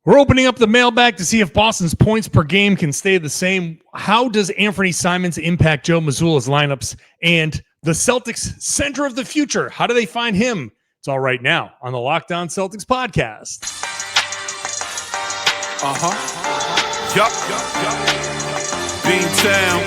We're opening up the mailbag to see if Boston's points per game can stay the same. How does Anfernee Simons impact Joe Mazzulla's lineups? And the Celtics center of the future, how do they find him? It's all right now on the Locked On Celtics podcast. Beantown,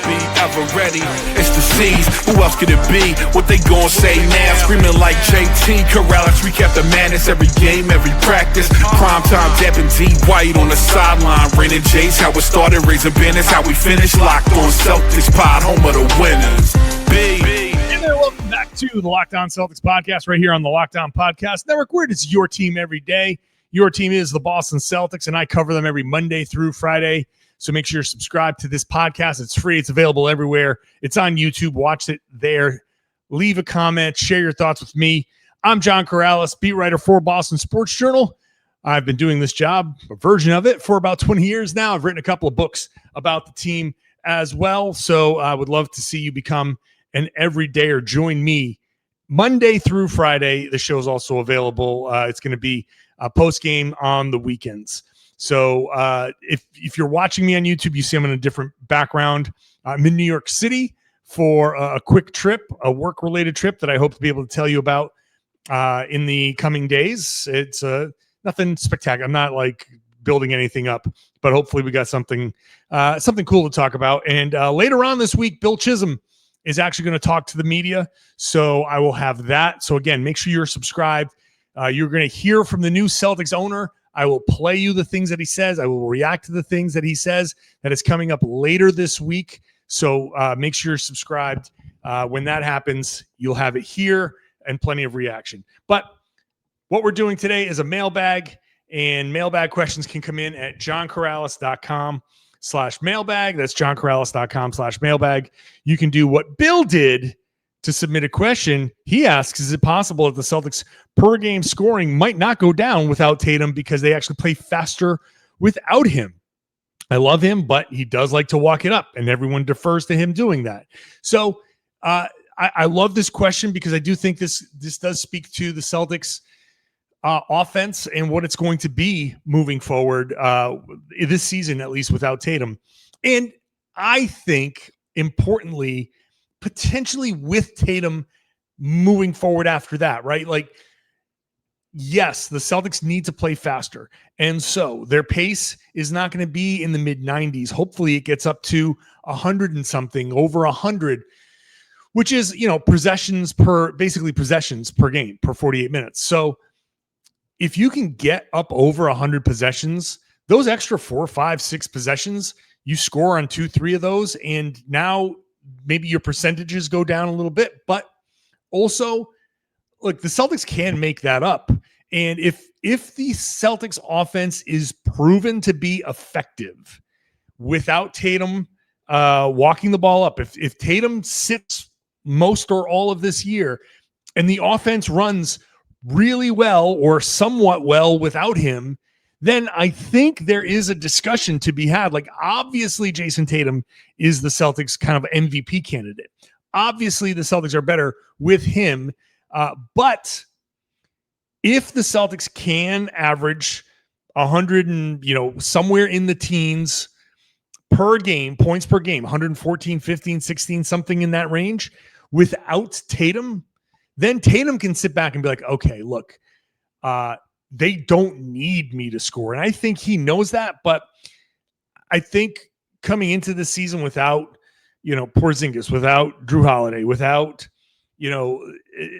be ever ready. It's the C's. Who else could it be? What they gon' say now? Screaming like JT. Karalis, recap the madness every game, every practice. Primetime Depp and D White on the sideline. Raining J's, how it started, raising banners, how we finished. Locked On Celtics pod, home of the winners. And there, welcome back to the Locked On Celtics podcast right here on the Locked On Podcast Network, where it is your team every day. Your team is the Boston Celtics, and I cover them every Monday through Friday. So make sure you're subscribed to this podcast. It's free. It's available everywhere. It's on YouTube. Watch it there. Leave a comment. Share your thoughts with me. I'm John Karalis, beat writer for Boston Sports Journal. I've been doing this job, a version of it, for about 20 years now. I've written a couple of books about the team as well. So I would love to see you become an everydayer. Join me Monday through Friday. The show is also available. It's going to be a post-game on the weekends. So if you're watching me on YouTube, you see I'm in a different background. I'm in New York City for a quick trip, a work-related trip that I hope to be able to tell you about in the coming days. It's nothing spectacular. I'm not like building anything up, but hopefully we got something cool to talk about. And later on this week, Bill Chisholm is actually going to talk to the media. So I will have that. So again, make sure you're subscribed. You're going to hear from the new Celtics owner. I will play you the things that he says. I will react to the things that he says. That is coming up later this week. So make sure you're subscribed. When that happens, you'll have it here and plenty of reaction. But what we're doing today is a mailbag, and mailbag questions can come in at johnkaralis.com/mailbag. That's johnkaralis.com/mailbag. You can do what Bill did to submit a question. He asks, is it possible that the Celtics per game scoring might not go down without Tatum because they actually play faster without him? I love him, but he does like to walk it up, and everyone defers to him doing that. So I love this question because I do think this does speak to the Celtics offense and what it's going to be moving forward this season, at least without Tatum. And I think, importantly, potentially with Tatum moving forward after that, right? Like, yes, the Celtics need to play faster. And so their pace is not going to be in the mid-90s. Hopefully it gets up to 100 and something, over 100, which is, possessions per game per 48 minutes. So if you can get up over 100 possessions, those extra 4, 5, 6 possessions, you score on 2, 3 of those, and now maybe your percentages go down a little bit, but also, look, the Celtics can make that up. And if the Celtics offense is proven to be effective without Tatum walking the ball up, if Tatum sits most or all of this year and the offense runs really well or somewhat well without him, then I think there is a discussion to be had. Like, obviously, Jayson Tatum is the Celtics kind of MVP candidate. Obviously, the Celtics are better with him. But if the Celtics can average 100 and, somewhere in the teens per game, points per game, 114, 15, 16, something in that range, without Tatum, then Tatum can sit back and be like, okay, look, they don't need me to score. And I think he knows that, but I think coming into the season without, Porzingis, without Drew Holiday, without,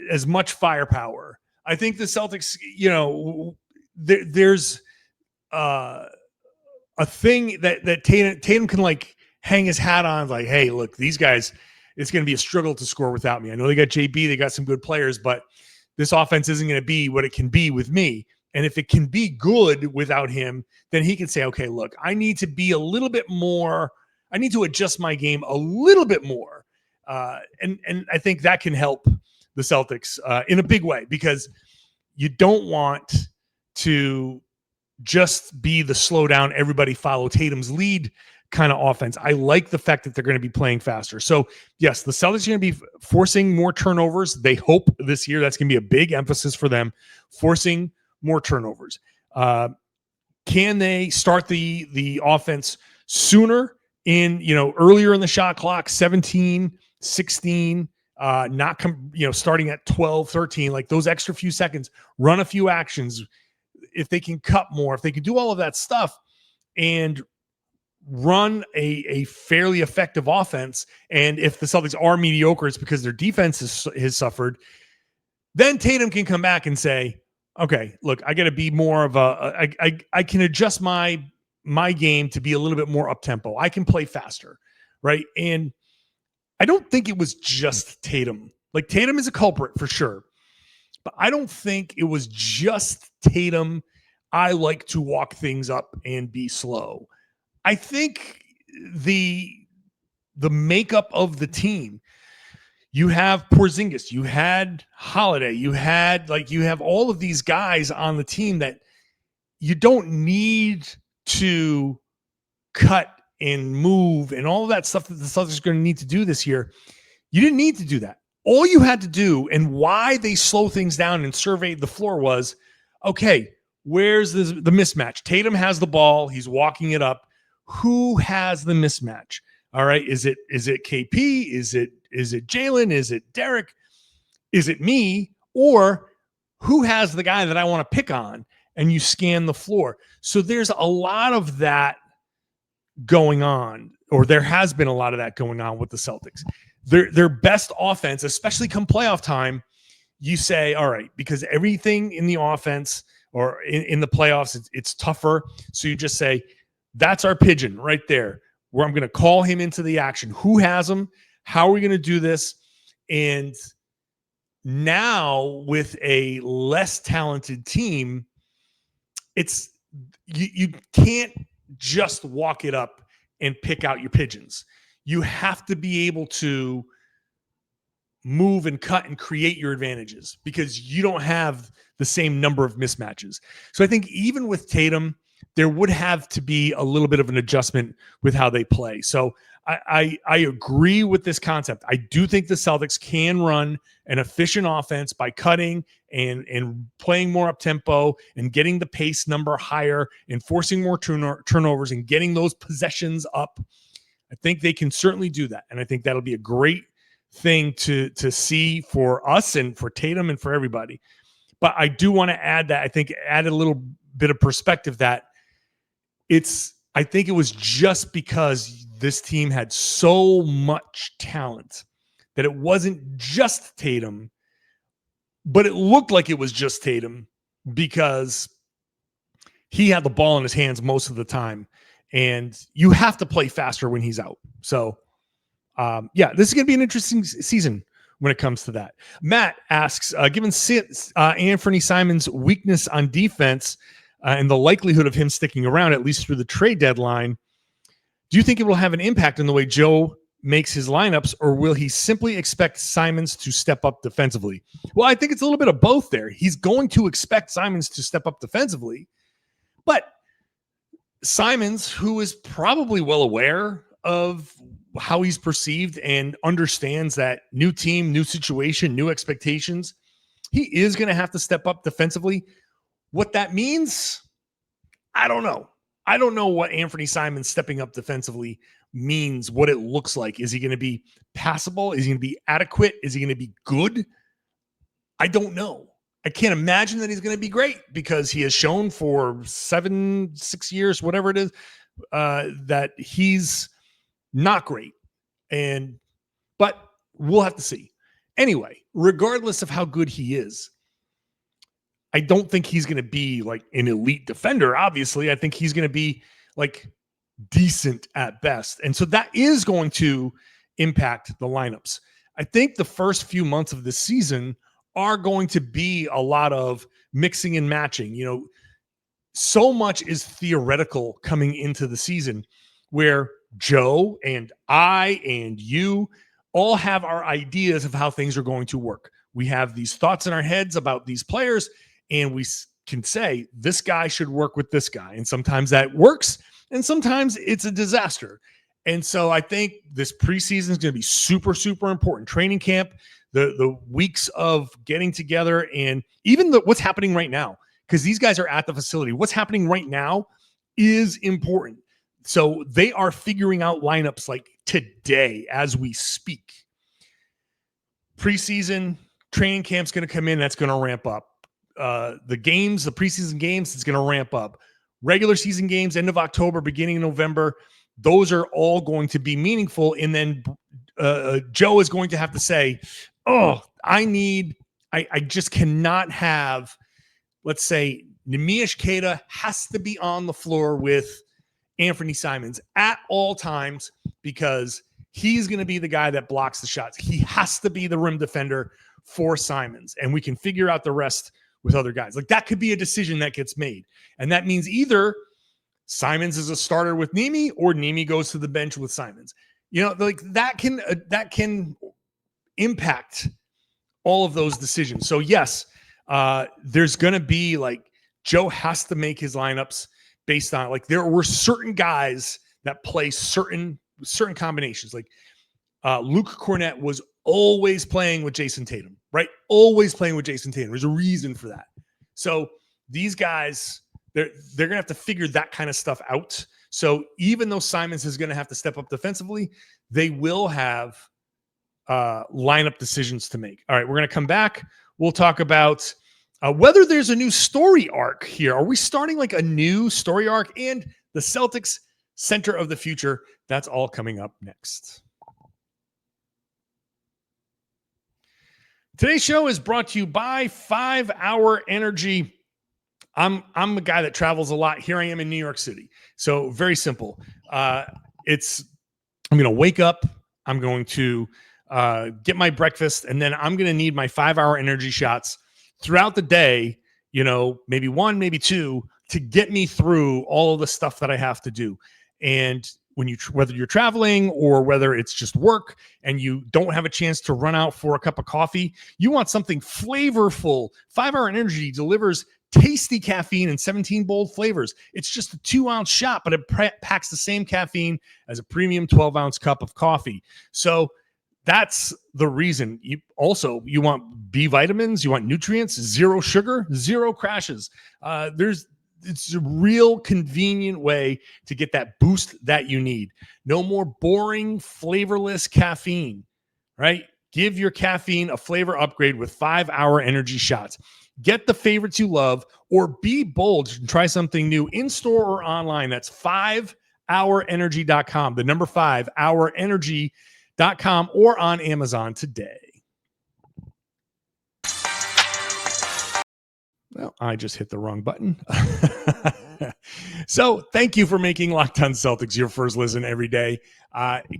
as much firepower, I think the Celtics, there's a thing that Tatum can like hang his hat on, like, hey, look, these guys, it's going to be a struggle to score without me. I know they got JB, they got some good players, but this offense isn't going to be what it can be with me. And if it can be good without him, then he can say, okay, look, I need to be a little bit more, I need to adjust my game a little bit more. And I think that can help the Celtics in a big way, because you don't want to just be the slow down, everybody follow Tatum's lead kind of offense. I like the fact that they're going to be playing faster. So yes, the Celtics are going to be forcing more turnovers. They hope this year that's going to be a big emphasis for them, forcing more turnovers. Can they start the offense sooner earlier in the shot clock, 17, 16, starting at 12, 13, like those extra few seconds, run a few actions. If they can cut more, if they can do all of that stuff and run a fairly effective offense. And if the Celtics are mediocre, it's because their defense has suffered. Then Tatum can come back and say, okay, look, I got to be more of I can adjust my game to be a little bit more up tempo. I can play faster. Right. And I don't think it was just Tatum. Like, Tatum is a culprit for sure, but I don't think it was just Tatum. I like to walk things up and be slow. I think the makeup of the team, you have Porzingis, you had Holiday, you have all of these guys on the team that you don't need to cut and move and all of that stuff that the Celtics are going to need to do this year. You didn't need to do that. All you had to do, and why they slow things down and surveyed the floor, was, okay, where's the mismatch? Tatum has the ball. He's walking it up. Who has the mismatch? All right. Is it KP? Is it Jaylen? Is it Derek? Is it me? Or who has the guy that I want to pick on? And you scan the floor. So there's a lot of that going on, or there has been a lot of that going on with the Celtics. Their best offense, especially come playoff time, you say, all right, because everything in the offense or in the playoffs, it's tougher. So you just say, that's our pigeon right there, where I'm going to call him into the action. Who has him? How are we going to do this? And now with a less talented team, it's you can't just walk it up and pick out your pigeons. You have to be able to move and cut and create your advantages, because you don't have the same number of mismatches. So I think even with Tatum, there would have to be a little bit of an adjustment with how they play. So I agree with this concept. I do think the Celtics can run an efficient offense by cutting and playing more up tempo and getting the pace number higher and forcing more turnovers and getting those possessions up. I think they can certainly do that. And I think that'll be a great thing to see for us and for Tatum and for everybody. But I do want to add that I think add a little bit of perspective that I think it was just because this team had so much talent that it wasn't just Tatum, but it looked like it was just Tatum because he had the ball in his hands most of the time, and you have to play faster when he's out. So, this is going to be an interesting season when it comes to that. Matt asks, given Anfernee Simons' weakness on defense and the likelihood of him sticking around at least through the trade deadline, do you think it will have an impact on the way Joe makes his lineups, or will he simply expect Simons to step up defensively? Well, I think it's a little bit of both there. He's going to expect Simons to step up defensively, but Simons, who is probably well aware of how he's perceived and understands that new team, new situation, new expectations, he is going to have to step up defensively. What that means, I don't know. I don't know what Anfernee Simons stepping up defensively means, what it looks like. Is he going to be passable? Is he going to be adequate? Is he going to be good? I don't know. I can't imagine that he's going to be great, because he has shown for 6 years, whatever it is, that he's not great. But we'll have to see. Anyway, regardless of how good he is, I don't think he's going to be like an elite defender. Obviously, I think he's going to be like decent at best. And so that is going to impact the lineups. I think the first few months of this season are going to be a lot of mixing and matching. So much is theoretical coming into the season, where Joe and I and you all have our ideas of how things are going to work. We have these thoughts in our heads about these players, and we can say, this guy should work with this guy. And sometimes that works, and sometimes it's a disaster. And so I think this preseason is going to be super, super important. Training camp, the weeks of getting together, and even what's happening right now. because these guys are at the facility. What's happening right now is important. So they are figuring out lineups like today as we speak. Preseason training camp's going to come in. That's going to ramp up. The preseason games, it's going to ramp up. Regular season games, end of October, beginning of November, those are all going to be meaningful. And then Joe is going to have to say, oh, I just cannot have, let's say, Neemias Queta has to be on the floor with Anfernee Simons at all times because he's going to be the guy that blocks the shots. He has to be the rim defender for Simons, and we can figure out the rest with other guys. Like, that could be a decision that gets made. And that means either Simons is a starter with Nemi or Nemi goes to the bench with Simons. You know, like that can impact all of those decisions. So yes, there's going to be like, Joe has to make his lineups based on, like, there were certain guys that play certain combinations. Like Luke Cornett was always playing with Jayson Tatum, right? Always playing with Jayson Tatum. There's a reason for that. So these guys, they're going to have to figure that kind of stuff out. So even though Simons is going to have to step up defensively, they will have lineup decisions to make. All right, we're going to come back. We'll talk about whether there's a new story arc here. Are we starting like a new story arc? And the Celtics center of the future. That's all coming up next. Today's show is brought to you by 5 Hour Energy. I'm a guy that travels a lot. Here I am in New York City. So very simple. I'm going to wake up. I'm going to get my breakfast, and then I'm going to need my 5 Hour Energy shots throughout the day, you know, maybe 1, maybe 2, to get me through all of the stuff that I have to do. And whether you're traveling or whether it's just work and you don't have a chance to run out for a cup of coffee, you want something flavorful. 5 Hour Energy delivers tasty caffeine in 17 bold flavors. It's just a 2-ounce shot, but it packs the same caffeine as a premium 12-ounce cup of coffee. So that's the reason. You want B vitamins, you want nutrients, 0 sugar, 0 crashes. It's a real convenient way to get that boost that you need. No more boring, flavorless caffeine, right? Give your caffeine a flavor upgrade with 5 Hour Energy shots. Get the favorites you love, or be bold and try something new in store or online. That's 5hourenergy.com. The number 5 hourenergy.com, or on Amazon today. Well, I just hit the wrong button. So thank you for making Locked On Celtics your first listen every day.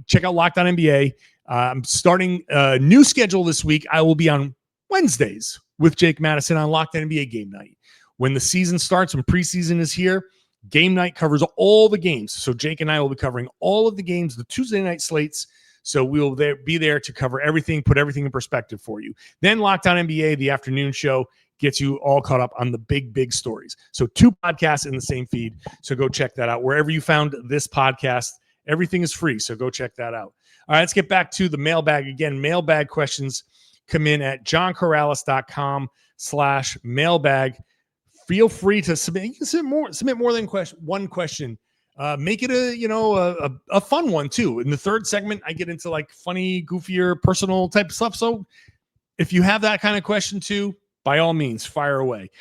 Check out Locked On NBA. I'm starting a new schedule this week. I will be on Wednesdays with Jake Madison on Locked On NBA Game Night. When the season starts, when preseason is here, Game Night covers all the games. So Jake and I will be covering all of the games, the Tuesday night slates. So we will be there to cover everything, put everything in perspective for you. Then Locked On NBA, the afternoon show, gets you all caught up on the big stories. So 2 podcasts in the same feed. So go check that out. Wherever you found this podcast, everything is free. So go check that out. All right, let's get back to the mailbag again. Mailbag questions come in at johnkaralis.com/mailbag. Feel free to submit. You can submit more than one question. Make it a fun one too. In the third segment, I get into like funny, goofier, personal type of stuff. So if you have that kind of question too, by all means, fire away.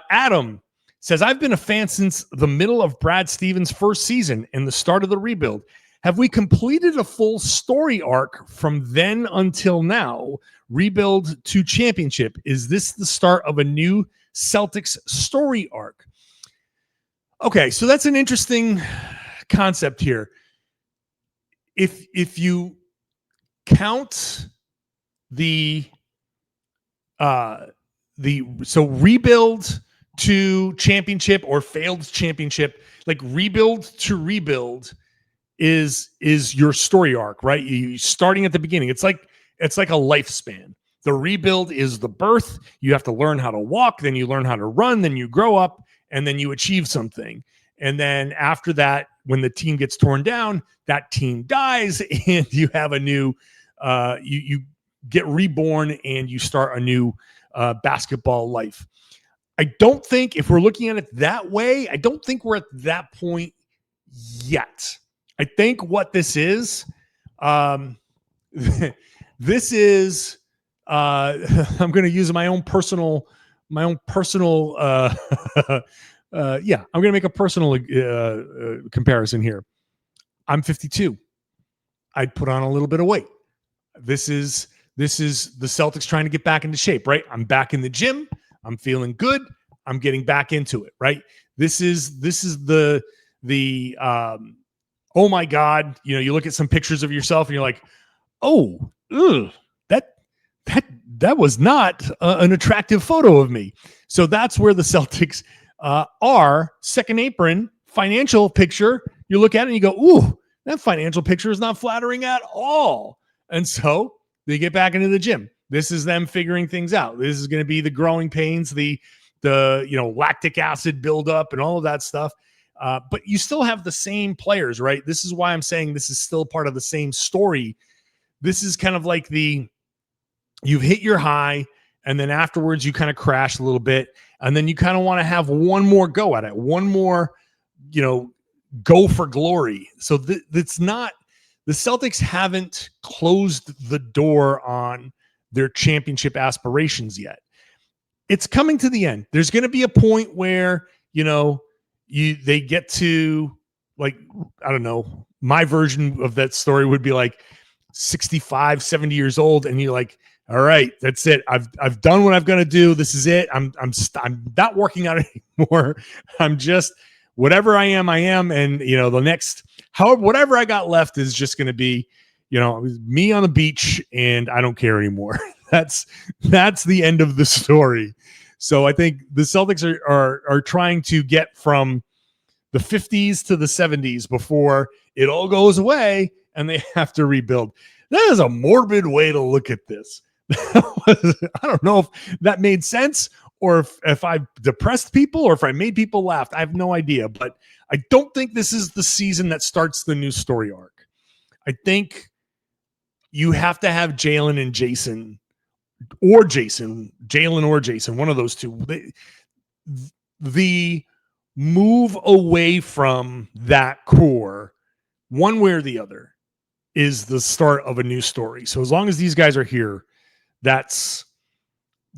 Adam says, I've been a fan since the middle of Brad Stevens' first season and the start of the rebuild. Have we completed a full story arc from then until now? Rebuild to championship. Is this the start of a new Celtics story arc? Okay, so that's an interesting concept here. If you count the rebuild to championship or failed championship, like rebuild to rebuild is your story arc, right? You starting at the beginning. It's like a lifespan. The rebuild is the birth. You have to learn how to walk, then you learn how to run, then you grow up, and then you achieve something. And then after that, when the team gets torn down, that team dies, and you have a new you get reborn and you start a new basketball life. I don't think, if we're looking at it that way, I don't think we're at that point yet. I think what this is, this is, I'm going to use my own personal, yeah, I'm going to make a personal comparison here. I'm 52. I'd put on a little bit of weight. This is the Celtics trying to get back into shape, right? I'm back in the gym. I'm feeling good. I'm getting back into it, right? This is the oh my God, you look at some pictures of yourself and you're like, oh, that was not an attractive photo of me. So that's where the Celtics are. Second apron financial picture. You look at it and you go, ooh, that financial picture is not flattering at all. And so they get back into the gym. This is them figuring things out. This is going to be the growing pains, the lactic acid buildup and all of that stuff. But you still have the same players, right? This is why I'm saying this is still part of the same story. This is kind of like you've hit your high, and then afterwards you kind of crash a little bit, and then you kind of want to have one more go at it, one more, go for glory. So it's not, the Celtics haven't closed the door on their championship aspirations yet. It's coming to the end. There's going to be a point where, they get to, like, I don't know, my version of that story would be like 65, 70 years old. And you're like, all right, that's it. I've done what I've got to do. This is it. I'm not working out anymore. I'm just, whatever I am. And, the next, whatever I got left is just going to be, me on the beach, and I don't care anymore. That's the end of the story. So I think the Celtics are trying to get from the 50s to the 70s before it all goes away and they have to rebuild. That is a morbid way to look at this. I don't know if that made sense, or if I depressed people, or if I made people laugh. I have no idea, but I don't think this is the season that starts the new story arc. I think you have to have Jaylen and Jayson, or Jaylen or Jayson, one of those two. The move away from that core, one way or the other, is the start of a new story. So as long as these guys are here, that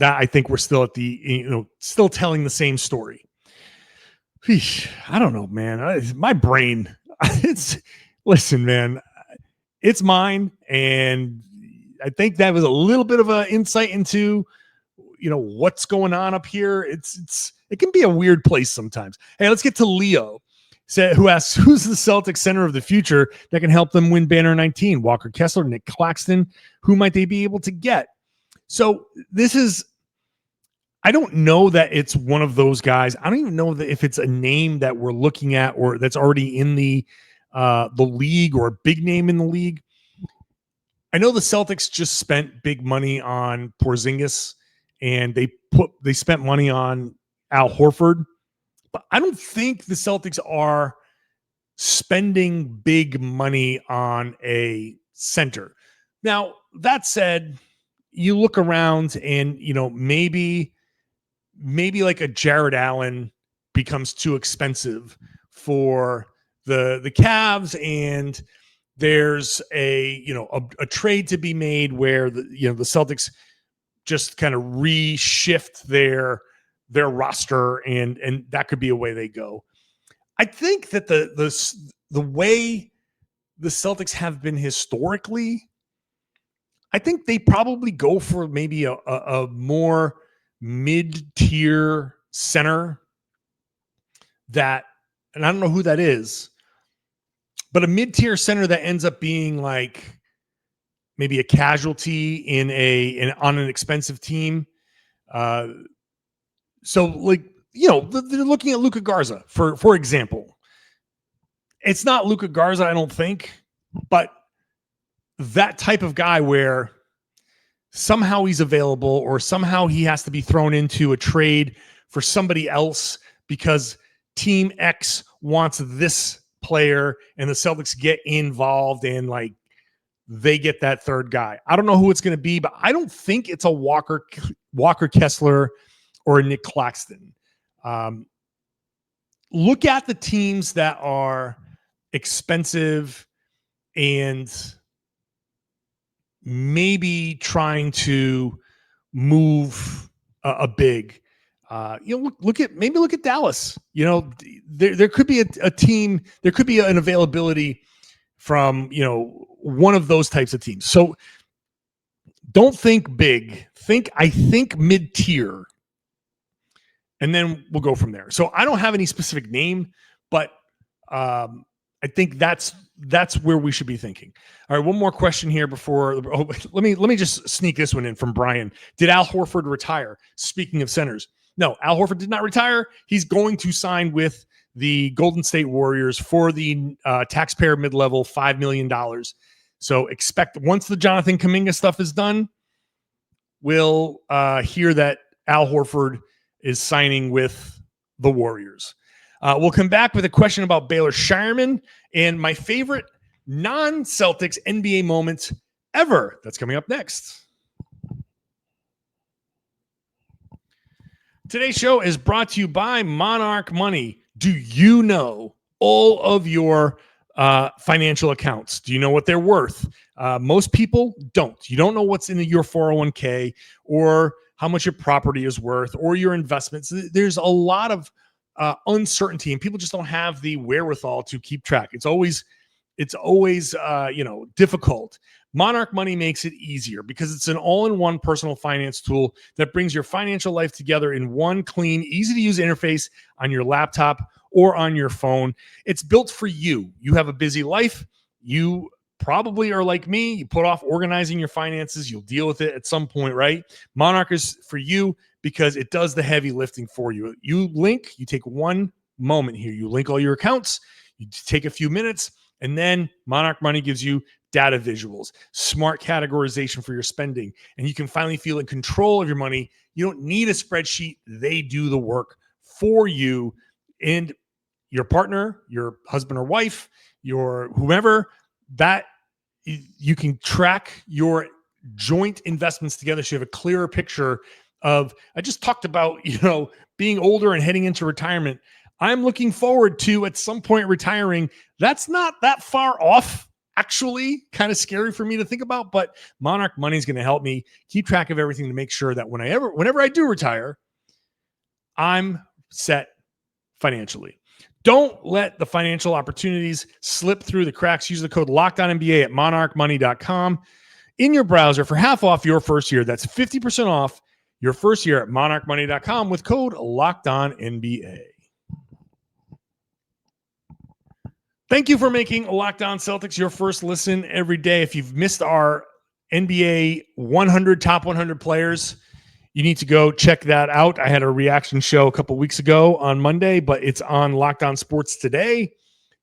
I think we're still at the, still telling the same story. I don't know, man. My brain, listen, man, it's mine. And I think that was a little bit of an insight into, what's going on up here. It can be a weird place sometimes. Hey, let's get to Leo, who asks, who's the Celtics center of the future that can help them win Banner 19? Walker Kessler, Nick Claxton. Who might they be able to get? So I don't know that it's one of those guys. I don't even know that if it's a name that we're looking at or that's already in the league, or a big name in the league. I know the Celtics just spent big money on Porzingis, and they spent money on Al Horford, but I don't think the Celtics are spending big money on a center. Now, that said, you look around and, maybe like a Jared Allen becomes too expensive for the Cavs, and there's a trade to be made where the Celtics just kind of reshift their roster, and that could be a way they go. I think that the way the Celtics have been historically, I think they probably go for maybe a more mid-tier center that, and I don't know who that is, but a mid-tier center that ends up being like maybe a casualty on an expensive team. So like, they're looking at Luka Garza for example. It's not Luka Garza, I don't think, but that type of guy where somehow he's available, or somehow he has to be thrown into a trade for somebody else because Team X wants this player, and the Celtics get involved and like they get that third guy. I don't know who it's going to be, but I don't think it's a Walker Kessler or a Nick Claxton. Look at the teams that are expensive and maybe trying to move a big. Look at Dallas. There could be a team. There could be an availability from one of those types of teams. So don't think big. I think mid-tier, and then we'll go from there. So I don't have any specific name, but I think that's where we should be thinking. All right, one more question here before. Let me just sneak this one in from Brian. Did Al Horford retire? Speaking of centers, no, Al Horford did not retire. He's going to sign with the Golden State Warriors for the taxpayer mid-level $5 million. So expect once the Jonathan Kuminga stuff is done, we'll hear that Al Horford is signing with the Warriors. We'll come back with a question about Baylor Scheierman and my favorite non-Celtics NBA moments ever. That's coming up next. Today's show is brought to you by Monarch Money. Do you know all of your financial accounts? Do you know what they're worth? Most people don't. You don't know what's in your 401k or how much your property is worth or your investments. There's a lot of uncertainty, and people just don't have the wherewithal to keep track. It's always difficult. Monarch Money makes it easier because it's an all-in-one personal finance tool that brings your financial life together in one clean, easy-to-use interface on your laptop or on your phone. It's built for you. You have a busy life. You probably are like me. You put off organizing your finances. You'll deal with it at some point, right? Monarch is for you because it does the heavy lifting for you. You take one moment here. You link all your accounts. You take a few minutes, and then Monarch Money gives you data visuals, smart categorization for your spending, and you can finally feel in control of your money. You don't need a spreadsheet. They do the work for you and your partner, your husband or wife, your whomever, that you can track your joint investments together so you have a clearer picture of. I just talked about, being older and heading into retirement. I'm looking forward to at some point retiring. That's not that far off. Actually, kind of scary for me to think about, but Monarch Money is going to help me keep track of everything to make sure that whenever I do retire, I'm set financially. Don't let the financial opportunities slip through the cracks. Use the code LOCKEDONNBA at monarchmoney.com in your browser for half off your first year. That's 50% off your first year at monarchmoney.com with code LOCKEDONNBA. Thank you for making Locked On Celtics your first listen every day. If you've missed our NBA 100 top 100 players, you need to go check that out. I had a reaction show a couple weeks ago on Monday, but it's on Locked On Sports today.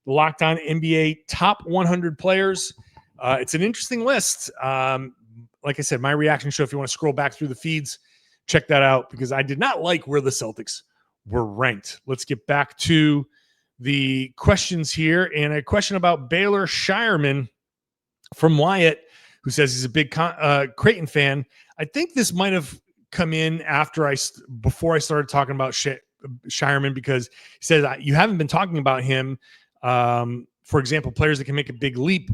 The Locked On NBA top 100 players. It's an interesting list. Like I said, my reaction show, if you want to scroll back through the feeds, check that out because I did not like where the Celtics were ranked. Let's get back to the questions here, and a question about Baylor Scheierman from Wyatt, who says he's a big Creighton fan. I think this might have come in before I started talking about Scheierman, because he says you haven't been talking about him. For example, players that can make a big leap.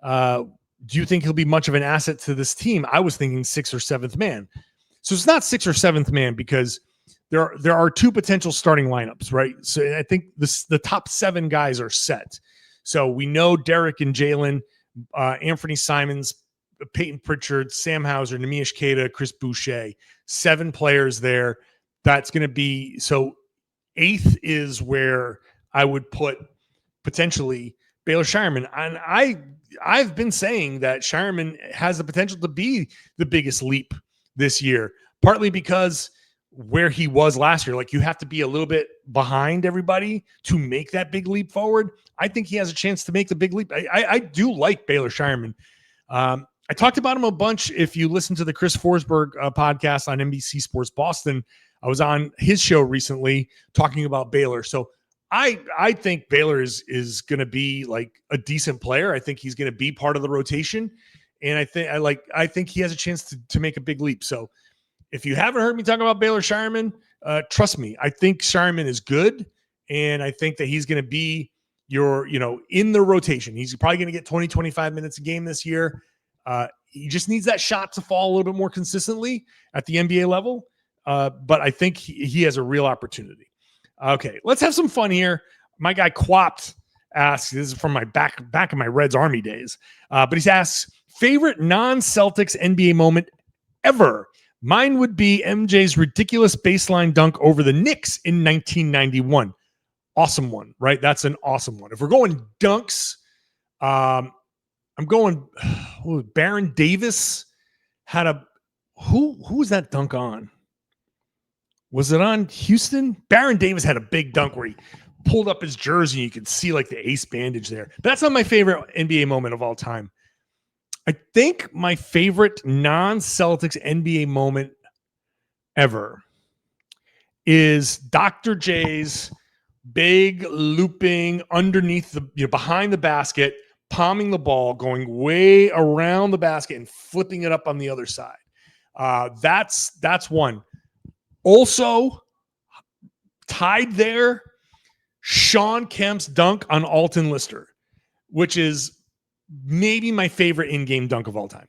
Do you think he'll be much of an asset to this team? I was thinking 6th or 7th man. So it's not 6th or 7th man because there are two potential starting lineups, right? So I think the top 7 guys are set. So we know Derek and Jaylen, Anfernee Simons, Peyton Pritchard, Sam Hauser, Nemish Queta, Chris Boucher, 7 players there. That's going to be, so 8th is where I would put potentially Baylor Scheierman. And I've been saying that Scheierman has the potential to be the biggest leap this year, partly because where he was last year, like you have to be a little bit behind everybody to make that big leap forward. I think he has a chance to make the big leap. I do like Baylor Scheierman. I talked about him a bunch. If you listen to the Chris Forsberg podcast on NBC Sports Boston, I was on his show recently talking about Baylor. So I think Baylor is going to be like a decent player. I think he's going to be part of the rotation. And I think he has a chance to make a big leap. So if you haven't heard me talk about Baylor Scheierman, trust me, I think Scheierman is good, and I think that he's going to be in the rotation. He's probably going to get 20, 25 minutes a game this year. He just needs that shot to fall a little bit more consistently at the NBA level. But I think he has a real opportunity. Okay, let's have some fun here. My guy Quapt asks, this is from my back of my Reds Army days, but he asks, favorite non-Celtics NBA moment ever? Mine would be MJ's ridiculous baseline dunk over the Knicks in 1991. Awesome one, right? That's an awesome one. If we're going dunks, I'm going Baron Davis had who was that dunk on? Was it on Houston? Baron Davis had a big dunk where he pulled up his jersey and you could see like the ace bandage there. But that's not my favorite NBA moment of all time. I think my favorite non-Celtics NBA moment ever is Dr. J's big looping underneath behind the basket, palming the ball, going way around the basket and flipping it up on the other side. That's one. Also tied there, Shawn Kemp's dunk on Alton Lister, which is maybe my favorite in-game dunk of all time.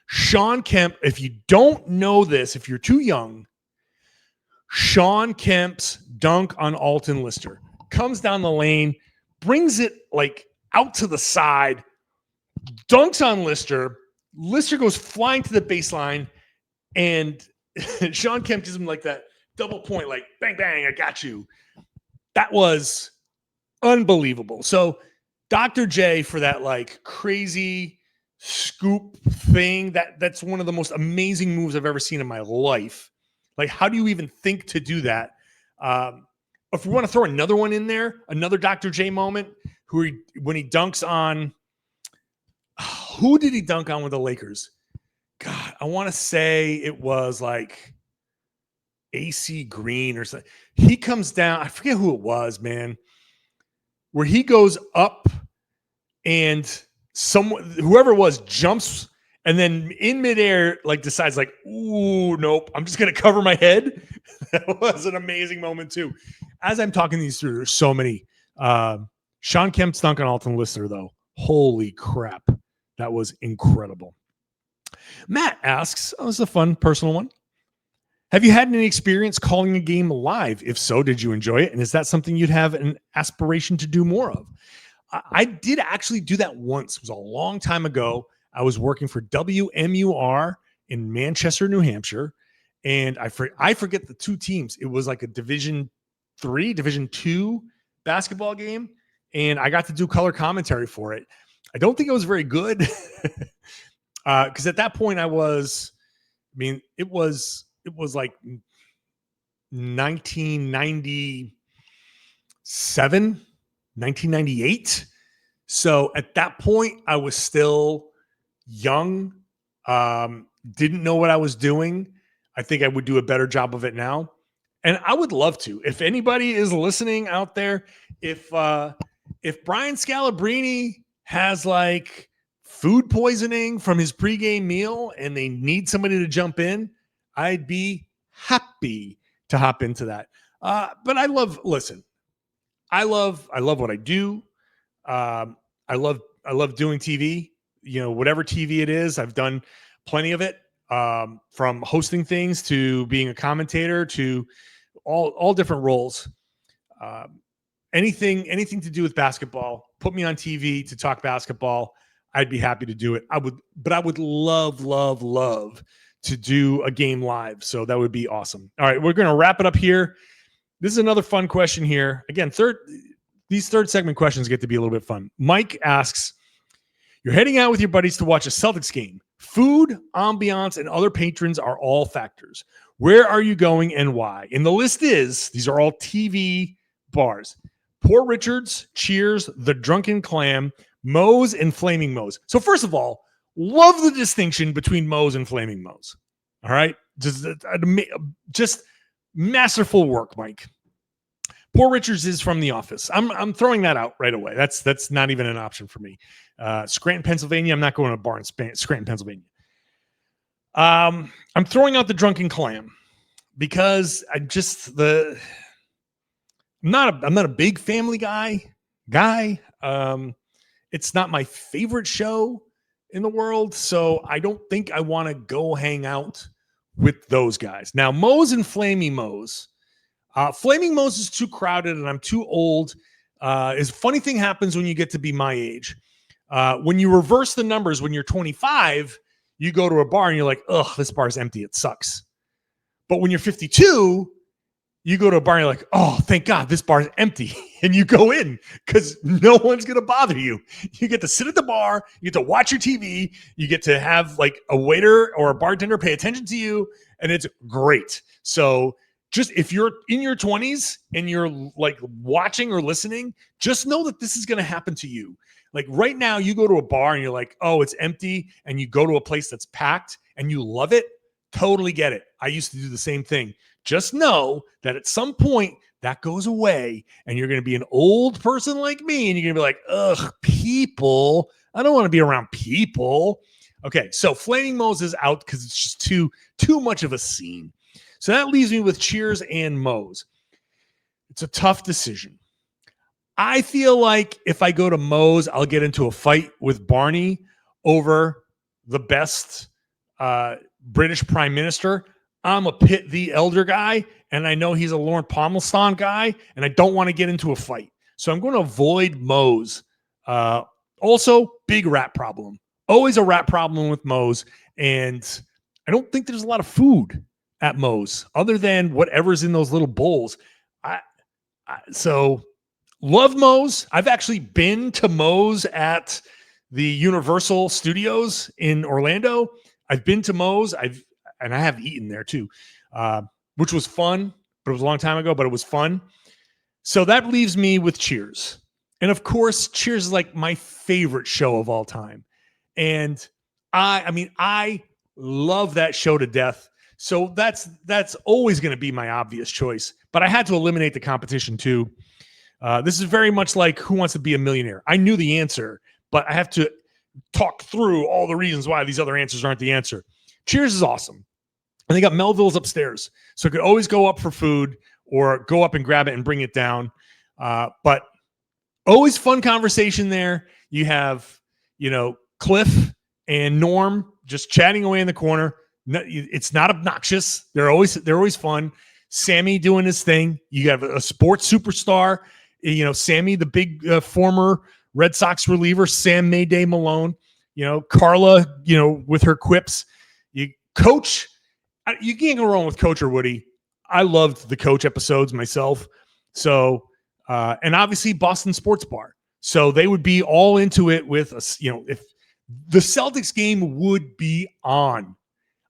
Shawn Kemp, if you don't know this, if you're too young, Shawn Kemp's dunk on Alton Lister comes down the lane, brings it like out to the side, dunks on Lister. Lister goes flying to the baseline, and Shawn Kemp gives him like that double point, like bang, bang, I got you. That was unbelievable. So Dr. J for that like crazy scoop thing, that's one of the most amazing moves I've ever seen in my life. Like, how do you even think to do that? If we want to throw another one in there, another Dr. J moment, when he dunks on, who did he dunk on with the Lakers? God, I want to say it was like AC Green or something. He comes down, I forget who it was, man, where he goes up and whoever it was jumps and then in midair, like decides like, ooh, nope, I'm just going to cover my head. That was an amazing moment too. As I'm talking these through, there's so many. Shawn Kemp's dunk on Alton Lister though. Holy crap. That was incredible. Matt asks, this is a fun personal one. Have you had any experience calling a game live? If so, did you enjoy it? And is that something you'd have an aspiration to do more of? I did actually do that once. It was a long time ago. I was working for WMUR in Manchester, New Hampshire. And I forget the two teams. It was like a Division 3, Division 2 basketball game. And I got to do color commentary for it. I don't think it was very good. Because at that point it was like 1997, 1998. So at that point I was still young, didn't know what I was doing. I think I would do a better job of it now. And I would love to. If anybody is listening out there, if Brian Scalabrine has like food poisoning from his pregame meal and they need somebody to jump in, I'd be happy to hop into that. But I love what I do. I love doing TV, whatever TV it is. I've done plenty of it, from hosting things to being a commentator to all different roles. Anything to do with basketball, put me on TV to talk basketball. I'd be happy to do it. I would love to do a game live. So that would be awesome. All right, we're going to wrap it up here. This is another fun question here. Again, these third segment questions get to be a little bit fun. Mike asks, you're heading out with your buddies to watch a Celtics game. Food, ambiance, and other patrons are all factors. Where are you going and why? And the list is, these are all TV bars. Poor Richard's, Cheers, The Drunken Clam, Moe's, and Flaming Moe's. So first of all, love the distinction between Moe's and Flaming Moe's. All right? Just masterful work, Mike. Poor Richards is from The Office. I'm throwing that out right away. That's not even an option for me. Scranton, Pennsylvania. I'm not going to a bar in Scranton, Pennsylvania. I'm throwing out The Drunken Clam. because I'm not a big Family Guy guy. It's not my favorite show in the world, so I don't think I want to go hang out with those guys. Now, Moe's and Flaming Moe's. Flaming Moe's is too crowded and I'm too old. Is a funny thing happens when you get to be my age. When you reverse the numbers, when you're 25, you go to a bar and you're like, ugh, this bar is empty. It sucks. But when you're 52, you go to a bar and you're like, oh, thank God this bar is empty. And you go in because no one's going to bother you. You get to sit at the bar. You get to watch your TV. You get to have like a waiter or a bartender pay attention to you. And it's great. So just if you're in your 20s and you're like watching or listening, just know that this is going to happen to you. Like right now, you go to a bar and you're like, oh, it's empty. And you go to a place that's packed and you love it. Totally get it. I used to do the same thing. Just know that at some point that goes away and you're going to be an old person like me and you're going to be like, ugh, people. I don't want to be around people. Okay, so Flaming Moe's is out because it's just too much of a scene. So that leaves me with Cheers and Moe's. It's a tough decision. I feel like if I go to Moe's, I'll get into a fight with Barney over the best British Prime Minister. I'm a Pitt the Elder guy, and I know he's a Lawrence Palmerston guy, and I don't want to get into a fight. So I'm going to avoid Moe's. Also, big rat problem. Always a rat problem with Moe's, and I don't think there's a lot of food at Moe's other than whatever's in those little bowls. So love Moe's. I've actually been to Moe's at the Universal Studios in Orlando. I've been to Moe's. I have eaten there too, which was fun, but it was a long time ago, but it was fun. So that leaves me with Cheers. And of course, Cheers is like my favorite show of all time. And I love that show to death. So that's always going to be my obvious choice, but I had to eliminate the competition too. This is very much like Who Wants to Be a Millionaire? I knew the answer, but I have to talk through all the reasons why these other answers aren't the answer. Cheers is awesome. And they got Melville's upstairs. So it could always go up for food or go up and grab it and bring it down. But always fun conversation there. You have, Cliff and Norm just chatting away in the corner. It's not obnoxious. They're always fun. Sammy doing his thing. You have a sports superstar. Sammy, the big former Red Sox reliever, Sam Mayday Malone. Carla, with her quips. Coach, you can't go wrong with Coach or Woody. I loved the Coach episodes myself. So, and obviously Boston Sports Bar. So they would be all into it with us. If the Celtics game would be on,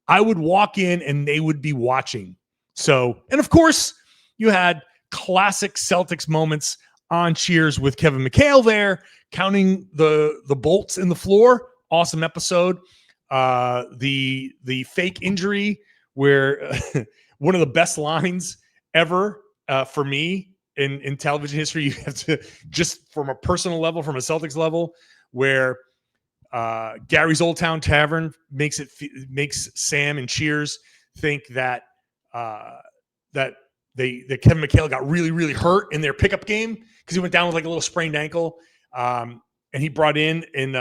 I would walk in and they would be watching. So, and of course, you had classic Celtics moments on Cheers with Kevin McHale there, counting the bolts in the floor. Awesome episode. The fake injury where one of the best lines ever for me in television history. You have to, just from a personal level, from a Celtics level, where Gary's Old Town Tavern makes Sam and Cheers think that that Kevin McHale got really, really hurt in their pickup game because he went down with like a little sprained ankle, and he brought in an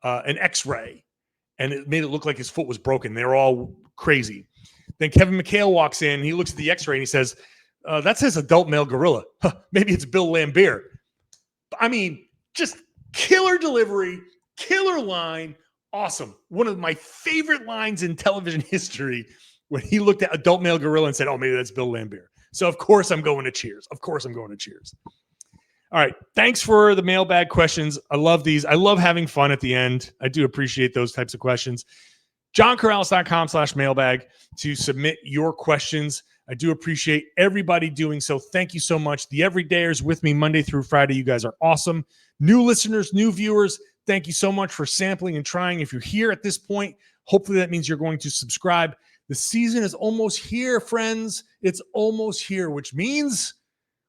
X-ray, and it made it look like his foot was broken. They were all crazy. Then Kevin McHale walks in, he looks at the X-ray, and he says, that says adult male gorilla. Huh, maybe it's Bill Laimbeer. I mean, just killer delivery, killer line, awesome. One of my favorite lines in television history when he looked at adult male gorilla and said, oh, maybe that's Bill Laimbeer. So, of course, I'm going to Cheers. All right. Thanks for the mailbag questions. I love these. I love having fun at the end. I do appreciate those types of questions. JohnKaralis.com/mailbag to submit your questions. I do appreciate everybody doing so. Thank you so much. The everydayers with me Monday through Friday. You guys are awesome. New listeners, new viewers, thank you so much for sampling and trying. If you're here at this point, hopefully that means you're going to subscribe. The season is almost here, friends. It's almost here, which means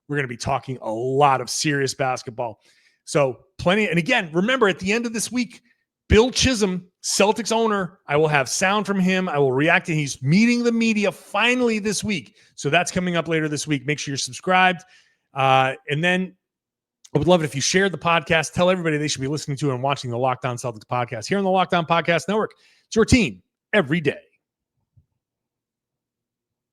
we're going to be talking a lot of serious basketball. So plenty. And again, remember at the end of this week, Bill Chisholm Celtics owner. I will have sound from him. I will react to. He's meeting the media finally this week. So that's coming up later this week. Make sure you're subscribed. And then I would love it if you shared the podcast. Tell everybody they should be listening to and watching the Locked On Celtics podcast here on the Locked On Podcast Network. It's your team every day.